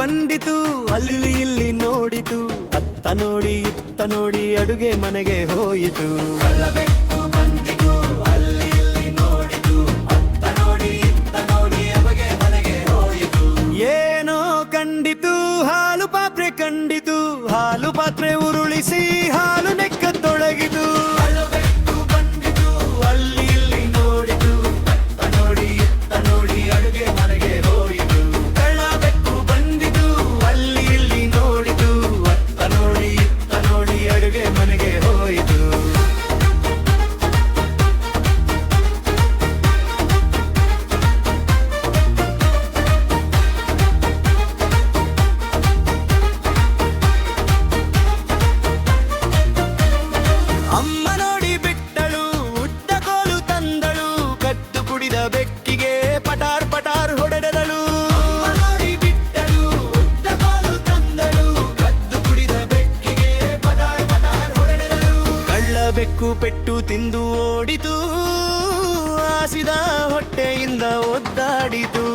ಬಂದಿತು, ಅಲ್ಲಿ ಇಲ್ಲಿ ನೋಡಿತು, ಅತ್ತ ನೋಡಿ ಇತ್ತ ನೋಡಿ ಅಡುಗೆ ಮನೆಗೆ ಹೋಯಿತು. ಬೆಕ್ಕು ಬಂದಿತು, ಅಲ್ಲಿ ಇಲ್ಲಿ ನೋಡಿತು, ಅತ್ತ ನೋಡಿ ಇತ್ತ ನೋಡಿ ಅಡುಗೆ ಮನೆಗೆ ಹೋಯಿತು. ಏನೋ ಕಂಡಿತು, ಹಾಲು ಪಾತ್ರೆ ಕಂಡಿತು, ಹಾಲು ಪಾತ್ರೆ ಉರುಳಿಸಿ ಹಾಲು ನೆಕ್ಕತೊಡಗಿತು. ಬೆಕ್ಕು ಬಂದಿತು, ಅಲ್ಲಿ ಇಲ್ಲಿ ನೋಡಿತು, ಅತ್ತ ನೋಡಿ ಇತ್ತ ನೋಡಿ ಅಡುಗೆ ಮನೆಗೆ ಹೋಯಿತು. ಬೆಕ್ಕು ಬಂದಿತು, ಅಲ್ಲಿ ಇಲ್ಲಿ ನೋಡಿತು, ಅತ್ತ ನೋಡಿ ಇತ್ತ ನೋಡಿ ಅಡುಗೆ ಮನೆಗೆ ಹೋಯಿತು. ಅಮ್ಮ ನೋಡಿ ಬಿಟ್ಟಳು, ಉದ್ದ ಕೋಲು ತಂದಳು, ಕದ್ದು ಕುಡಿದ ಬೆಕ್ಕಿಗೆ ಪಟಾರ್ ಪಟಾರ್ ಹೊಡೆದಳು. ನೋಡಿ ಬಿಟ್ಟಳು, ಉದ್ದ ಕೋಲು ತಂದಳು, ಕದ್ದು ಕುಡಿದ ಬೆಕ್ಕಿಗೆ ಪಟಾರ್ ಪಟಾರ್ ಹೊಡೆದಳು. ಕಳ್ಳ ಬೆಕ್ಕು ಪೆಟ್ಟು ತಿಂದು ಓಡಿತು, ಆಸಿದ ಹೊಟ್ಟೆಯಿಂದ ಒದ್ದಾಡಿತು.